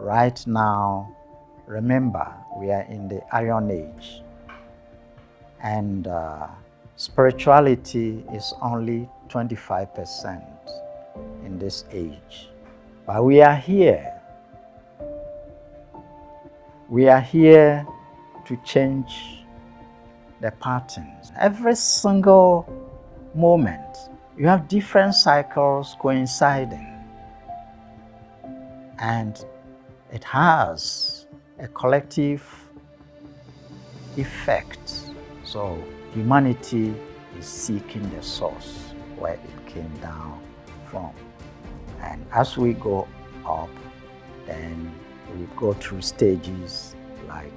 right now, remember, we are in the Iron Age, and spirituality is only 25% in this age. But we are here. We are here to change the patterns. Every single moment, you have different cycles coinciding, and it has a collective effect. So humanity is seeking the source where it came down from. And as we go up, then we go through stages like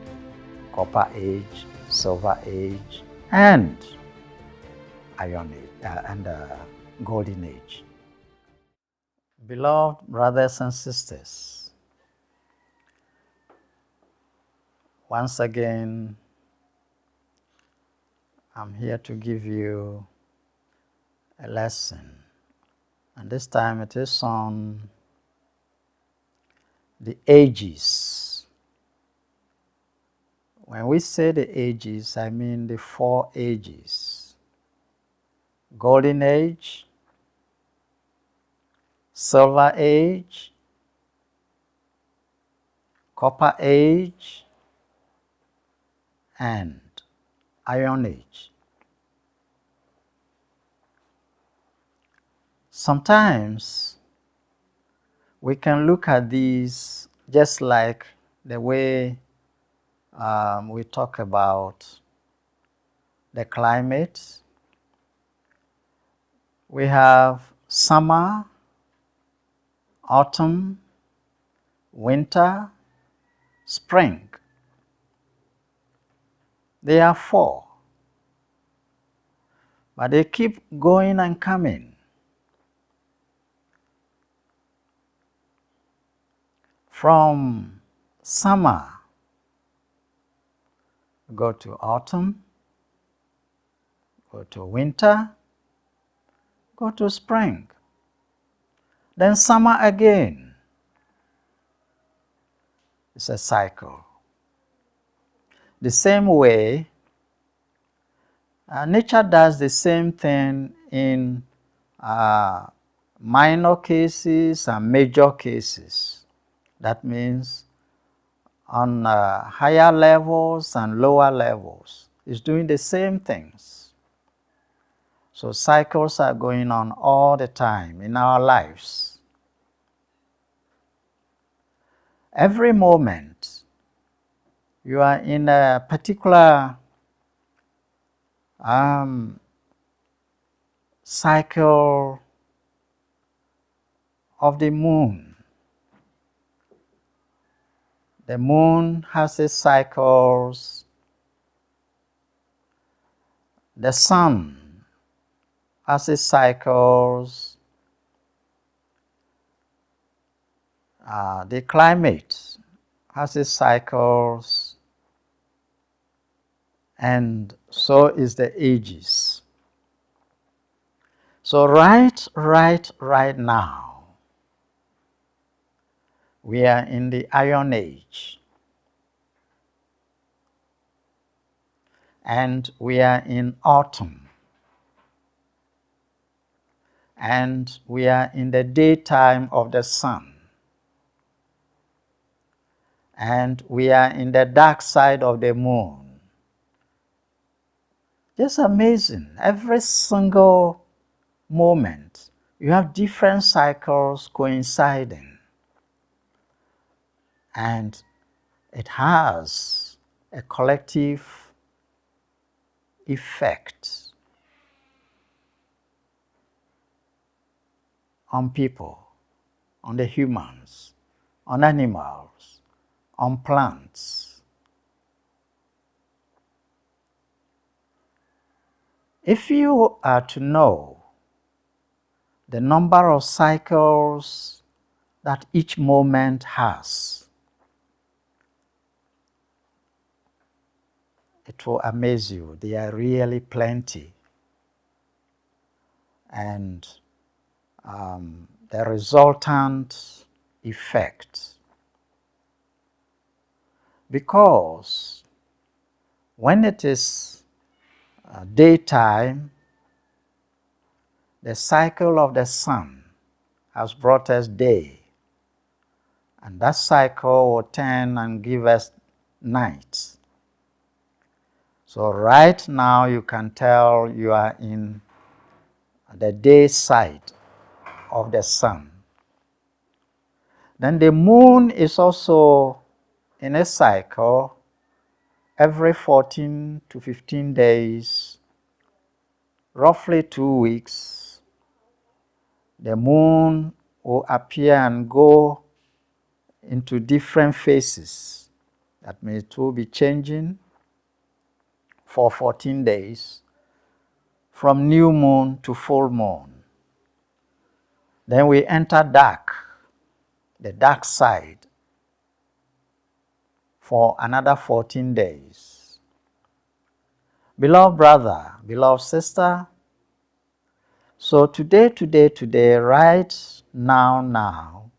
Copper Age, Silver Age, and Iron Age, and Golden Age. Beloved brothers and sisters, once again, I'm here to give you a lesson, and this time it is on the ages. When we say the ages, I mean the 4 ages: Golden Age, Silver Age, Copper Age, and Iron Age. Sometimes we can look at these just like the way we talk about the climate. We have summer, autumn, winter, spring. There are 4, but they keep going and coming. From summer, go to autumn, go to winter, go to spring, then summer again. It's a cycle. The same way, nature does the same thing in minor cases and major cases. That means on higher levels and lower levels, it's doing the same things. So cycles are going on all the time in our lives. Every moment you are in a particular cycle of the moon. The moon has its cycles. The sun has its cycles. The climate has its cycles. And so is the ages. So right now, we are in the Iron Age. And we are in autumn. And we are in the daytime of the sun. And we are in the dark side of the moon. Just amazing. Every single moment, you have different cycles coinciding. And it has a collective effect on people, on the humans, on animals, on plants. If you are to know the number of cycles that each moment has, it will amaze you. They are really plenty. And the resultant effect Because when it is daytime, the cycle of the sun has brought us day, and that cycle will turn and give us night. So right now you can tell you are in the day side of the sun. Then the moon is also in a cycle every 14 to 15 days, roughly 2 weeks. The moon will appear and go into different phases. That means it will be changing for 14 days from new moon to full moon. Then we enter dark, the dark side, for another 14 days. Beloved brother, beloved sister, so today, right now,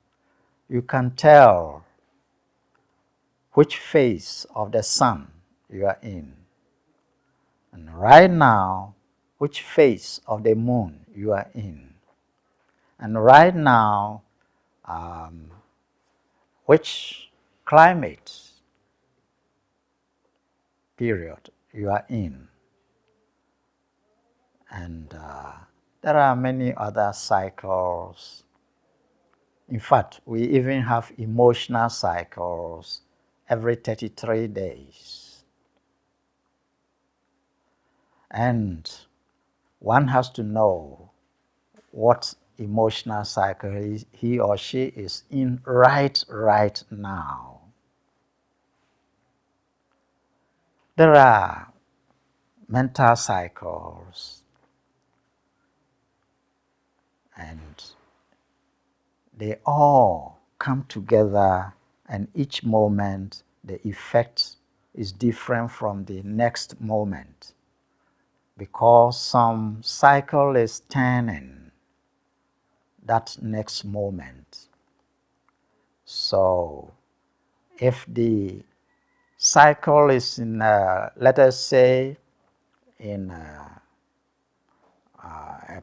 you can tell which phase of the sun you are in. And right now, which phase of the moon you are in. And right now, which climate period you are in. And there are many other cycles. In fact, we even have emotional cycles every 33 days. And one has to know what emotional cycle he or she is in right now. There are mental cycles, and they all come together, and each moment the effect is different from the next moment, because some cycle is turning that next moment. So if the cycle is in, let us say, in a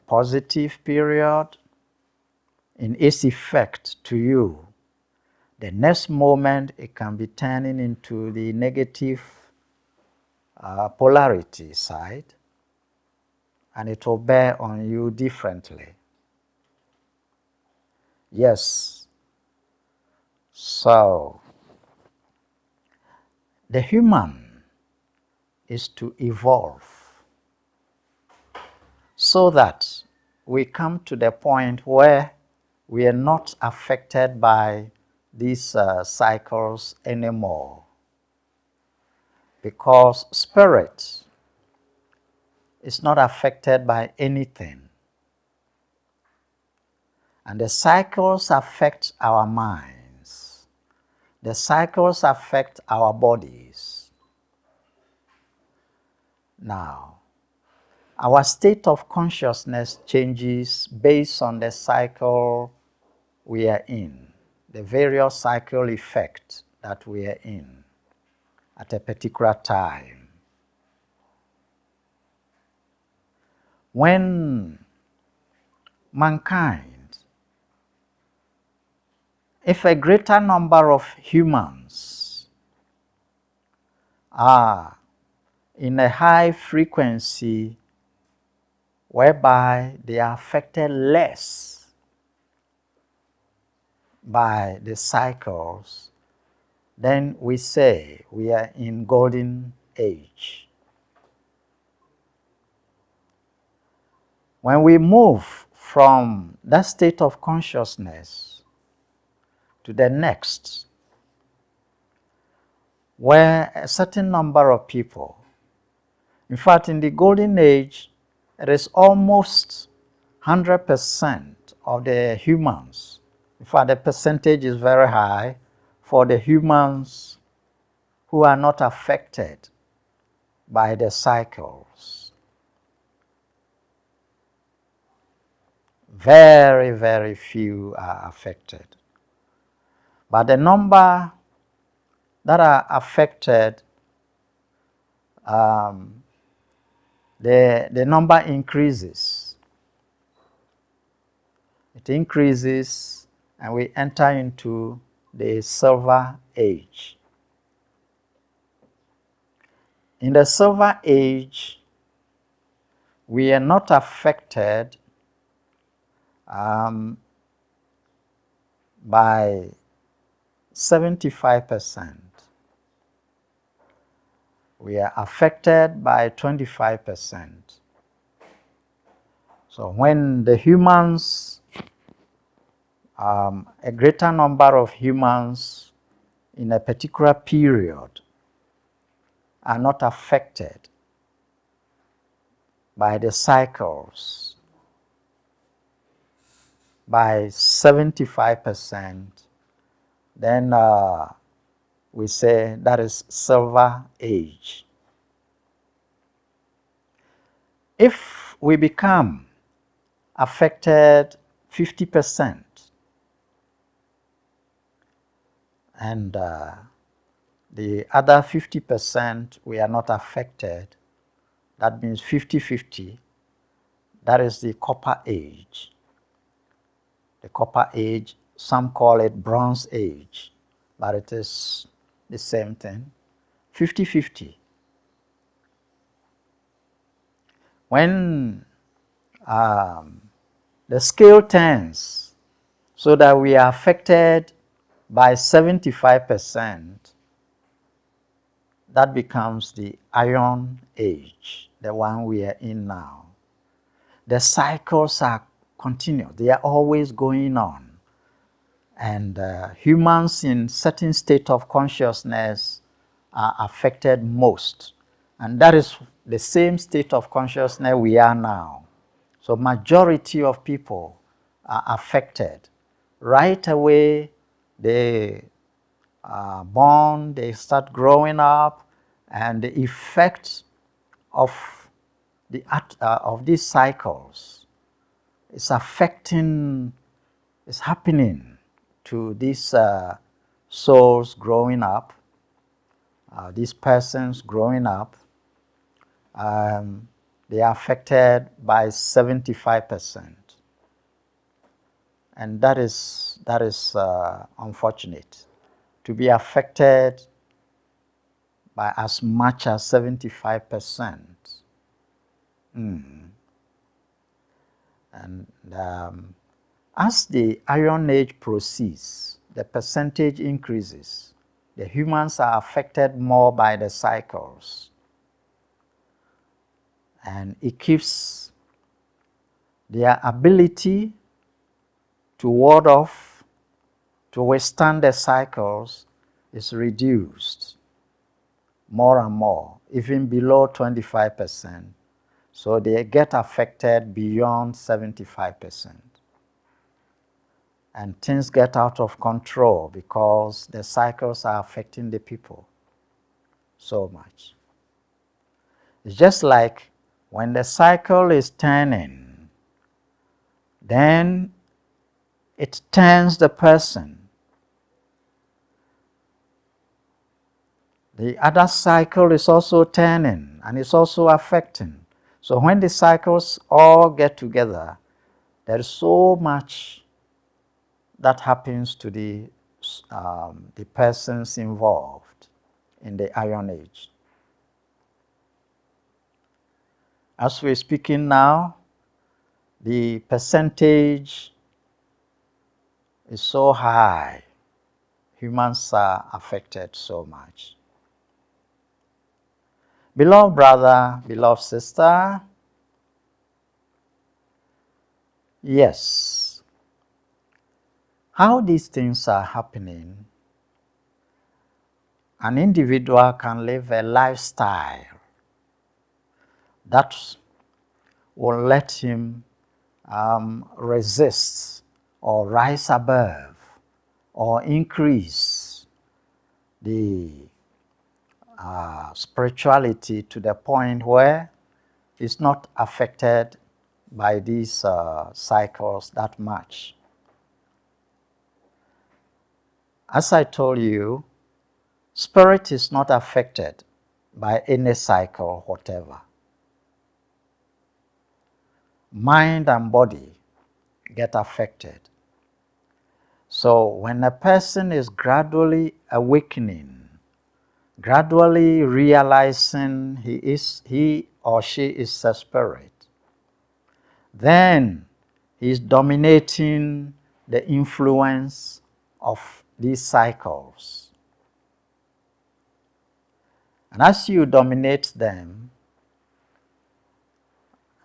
positive period, in its effect to you, the next moment it can be turning into the negative polarity side, and it will bear on you differently. Yes. So the human is to evolve so that we come to the point where we are not affected by these cycles anymore, because spirit is not affected by anything, and the cycles affect our minds, the cycles affect our bodies. Now, our state of consciousness changes based on the cycle we are in, the various cycle effects that we are in at a particular time. When mankind, if a greater number of humans are in a high frequency whereby they are affected less by the cycles, then we say we are in golden age. When we move from that state of consciousness to the next, where a certain number of people, in fact, in the golden age, it is almost 100% of the humans. In fact, the percentage is very high for the humans who are not affected by the cycles. Very, very few are affected. But the number that are affected, the number increases. It increases and we enter into the silver age. In the silver age, we are not affected by 75%. We are affected by 25%. So when the humans, a greater number of humans in a particular period are not affected by the cycles by 75%, then we say that is silver age. If we become affected 50% and the other 50% we are not affected, that means 50-50, that is the copper age. The copper age, some call it bronze age, but it is the same thing, 50-50. When the scale turns so that we are affected by 75%, that becomes the iron age, the one we are in now. The cycles are continuous, they are always going on. And humans in certain state of consciousness are affected most. And that is the same state of consciousness we are now. So majority of people are affected. Right away, they are born, they start growing up, and the effect of these cycles is affecting, is happening to these souls growing up, these persons growing up. They are affected by 75%. And that is unfortunate, to be affected by as much as 75%. And as the Iron Age proceeds, the percentage increases. The humans are affected more by the cycles. And it keeps their ability to ward off, to withstand the cycles, is reduced more and more, even below 25%. So they get affected beyond 75%. And things get out of control because the cycles are affecting the people so much. It's just like when the cycle is turning, then it turns the person. The other cycle is also turning and it's also affecting. So when the cycles all get together, there is so much that happens to the persons involved in the Iron Age. As we're speaking now, the percentage is so high. Humans are affected so much. Beloved brother, beloved sister, yes, how these things are happening, an individual can live a lifestyle that will let him resist or rise above or increase the spirituality to the point where it's not affected by these cycles that much. As I told you, Spirit is not affected by any cycle, whatever. Mind and body get affected. So when a person is gradually awakening, gradually realizing he or she is a spirit, then he is dominating the influence of these cycles. And as you dominate them,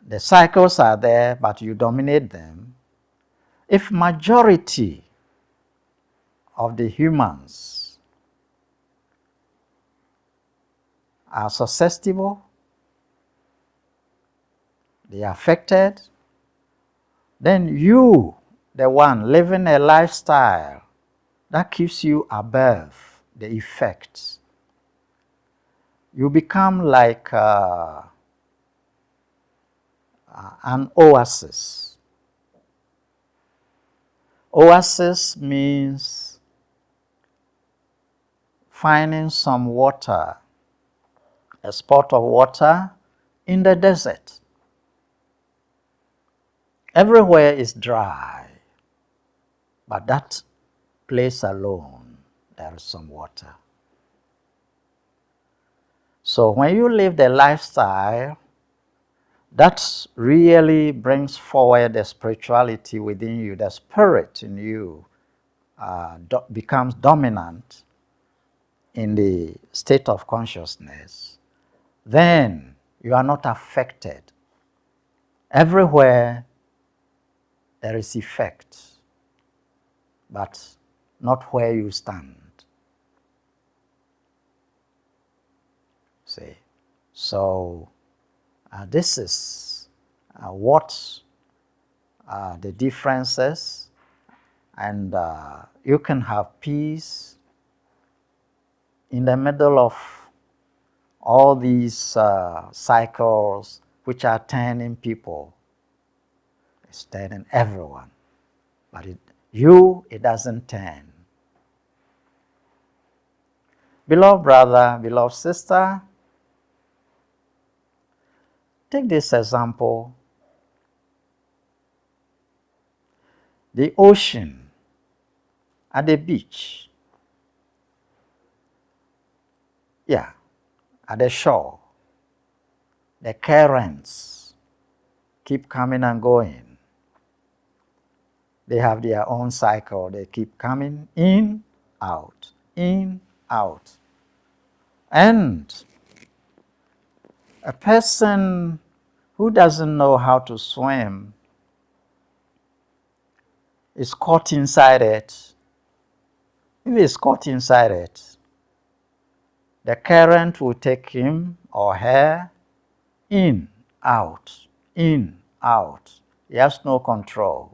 the cycles are there, but you dominate them. If majority of the humans are susceptible, they are affected, then you, the one living a lifestyle that keeps you above the effects, you become like an oasis. Oasis means finding some water, a spot of water in the desert. Everywhere is dry, but that place alone, there is some water. So when you live the lifestyle, that really brings forward the spirituality within you, the spirit in you becomes dominant in the state of consciousness, then you are not affected. Everywhere there is effect, but not where you stand. See? So this is what the differences, and you can have peace in the middle of all these cycles which are turning people. It's turning everyone, but it doesn't turn. Beloved brother, beloved sister, take this example. The ocean at the beach, at the shore, the currents keep coming and going. They have their own cycle. They keep coming in, out, in, out. And a person who doesn't know how to swim is caught inside it. If he's caught inside it, the current will take him or her in, out, in, out. He has no control.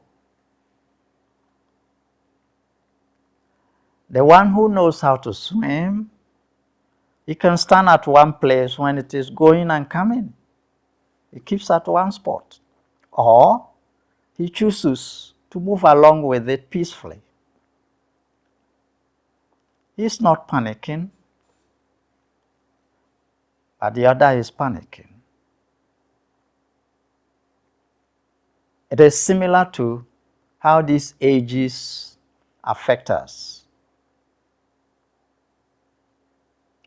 The one who knows how to swim, he can stand at one place when it is going and coming. He keeps at one spot. Or he chooses to move along with it peacefully. He's not panicking, but the other is panicking. It is similar to how these ages affect us.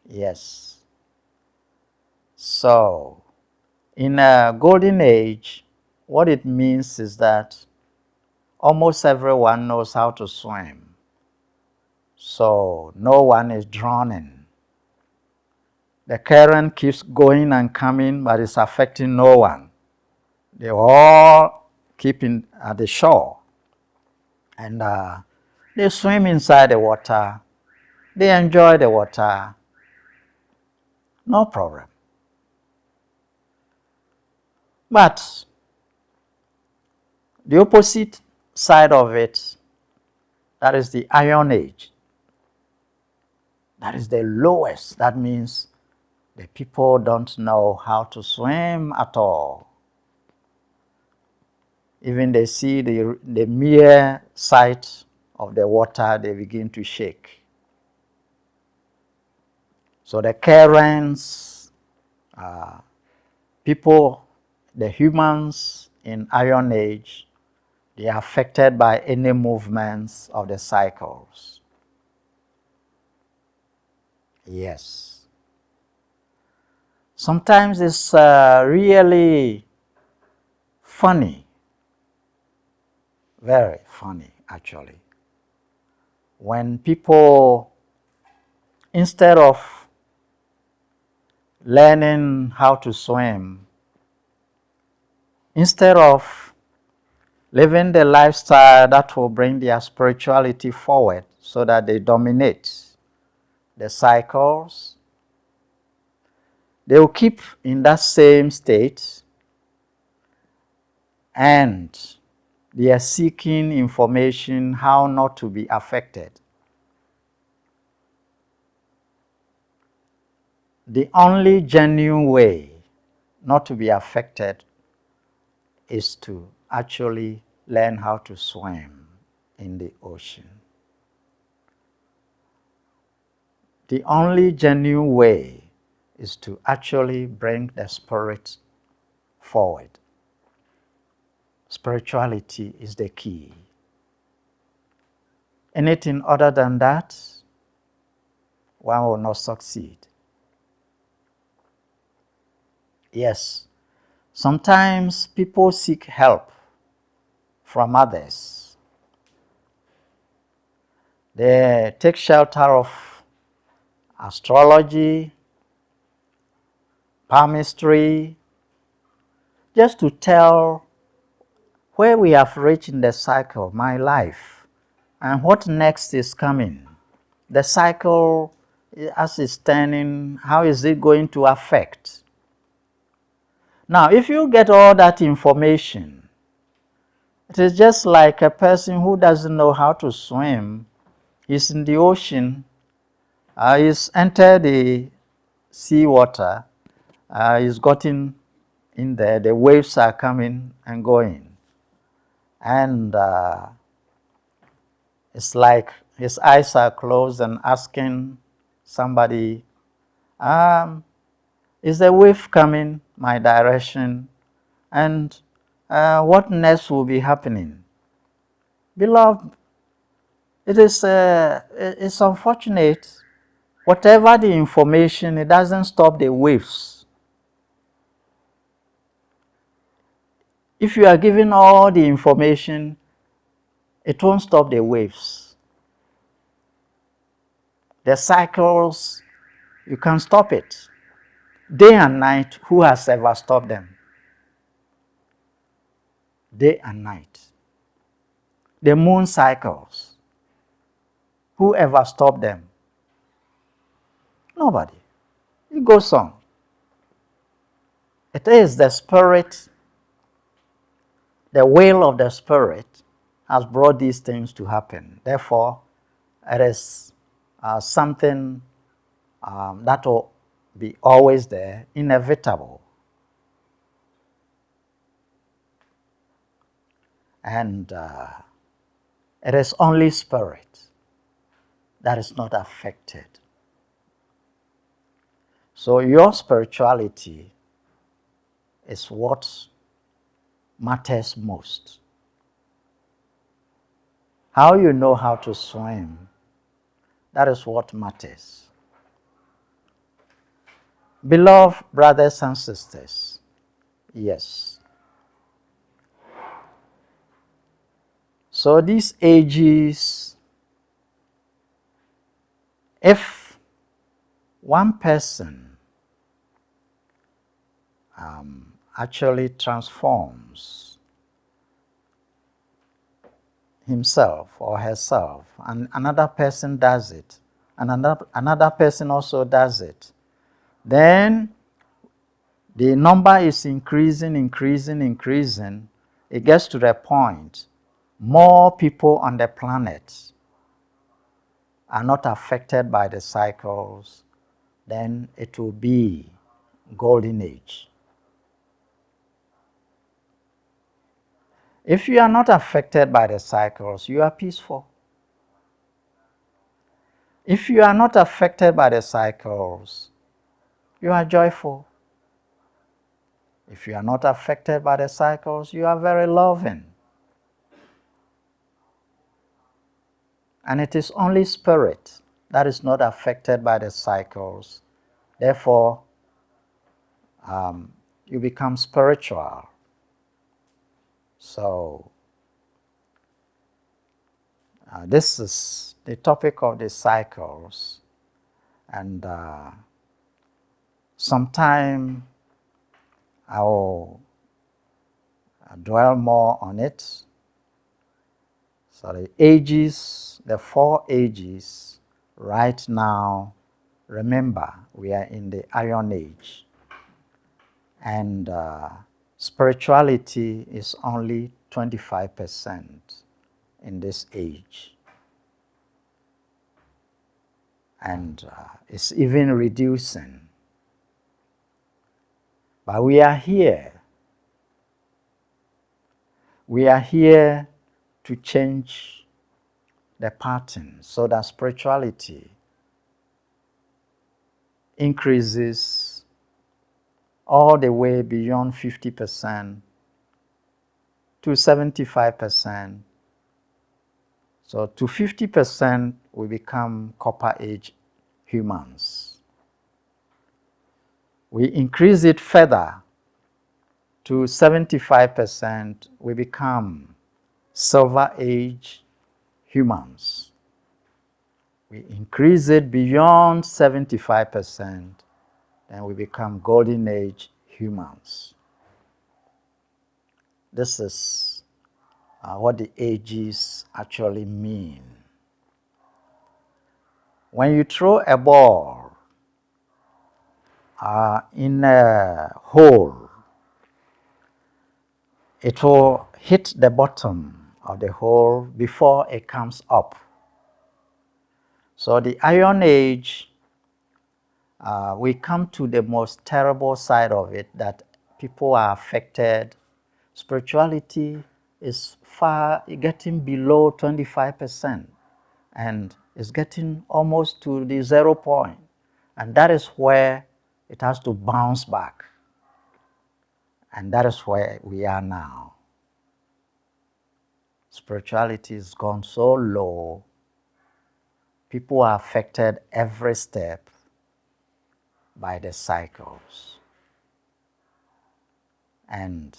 Yes. So, in a golden age, what it means is that almost everyone knows how to swim. So, no one is drowning. The current keeps going and coming, but it's affecting no one. They all keep at the shore. And they swim inside the water. They enjoy the water. No problem. But the opposite side of it, that is the Iron Age. That is the lowest. That means the people don't know how to swim at all. Even they see the mere sight of the water, they begin to shake. So the currents, people, the humans in Iron Age, they are affected by any movements of the cycles. Yes. Sometimes it's really funny, very funny actually, when people, instead of learning how to swim, instead of living the lifestyle that will bring their spirituality forward so that they dominate the cycles, they will keep in that same state and they are seeking information how not to be affected. The only genuine way not to be affected is to actually learn how to swim in the ocean. The only genuine way is to actually bring the spirit forward. Spirituality is the key. Anything other than that, one will not succeed. Yes, sometimes people seek help from others. They take shelter of astrology, palmistry, just to tell where we have reached in the cycle, my life, and what next is coming. The cycle, as it's turning, how is it going to affect? Now, if you get all that information, it is just like a person who doesn't know how to swim. He's in the ocean, he's entered the seawater, he's gotten in there, the waves are coming and going. And it's like his eyes are closed and asking somebody, is the wave coming my direction? And what next will be happening? Beloved, it's unfortunate. Whatever the information, it doesn't stop the waves. If you are given all the information, it won't stop the waves. The cycles, you can't stop it. Day and night, who has ever stopped them? Day and night. The moon cycles, who ever stopped them? Nobody. It goes on. It is the spirit, the will of the spirit has brought these things to happen. Therefore, it is something that will be always there, inevitable. And it is only spirit that is not affected. So your spirituality is what matters most. How you know how to swim, that is what matters. Beloved brothers and sisters, yes. So these ages, if one person actually transforms himself or herself, and another person does it, and another person also does it, then the number is increasing. It gets to the point more people on the planet are not affected by the cycles, then it will be golden age. If you are not affected by the cycles, you are peaceful. If you are not affected by the cycles, you are joyful. If you are not affected by the cycles, you are very loving. And it is only spirit that is not affected by the cycles. Therefore, you become spiritual. So, this is the topic of the cycles. And sometime I will dwell more on it. So the ages, the 4 ages, right now, remember, we are in the Iron Age. And spirituality is only 25% in this age. And it's even reducing. But we are here. We are here to change the pattern so that spirituality increases all the way beyond 50% to 75%. So to 50% we become Copper Age humans. We increase it further to 75%, we become Silver Age humans. We increase it beyond 75%, then we become Golden Age humans. This is what the ages actually mean. When you throw a ball in a hole, it will hit the bottom of the hole before it comes up. So the Iron Age, we come to the most terrible side of it, that people are affected. Spirituality is getting below 25%, and it's getting almost to the 0 point. And that is where it has to bounce back. And that is where we are now. Spirituality has gone so low, people are affected every step by the cycles. And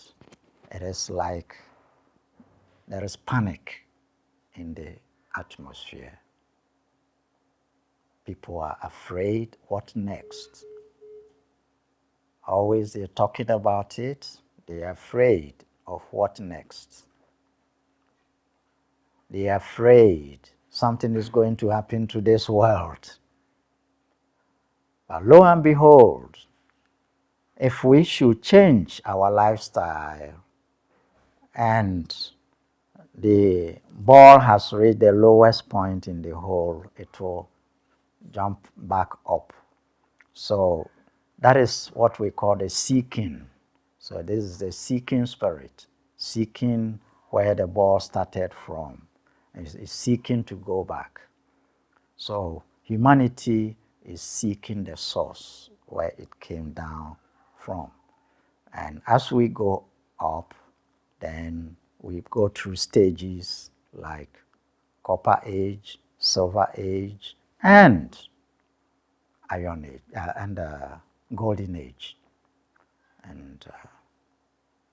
it is like there is panic in the atmosphere. People are afraid, what next? Always they're talking about it, they're afraid of what next. They're afraid something is going to happen to this world. But lo and behold, if we should change our lifestyle and the ball has reached the lowest point in the hole, it will jump back up. So that is what we call the seeking. So this is the seeking spirit, seeking where the ball started from. It's seeking to go back. So humanity is seeking the source where it came down from. And as we go up, then we go through stages like Copper Age, Silver Age, and Iron Age, and Golden Age. And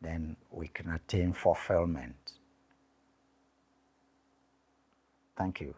then we can attain fulfillment. Thank you.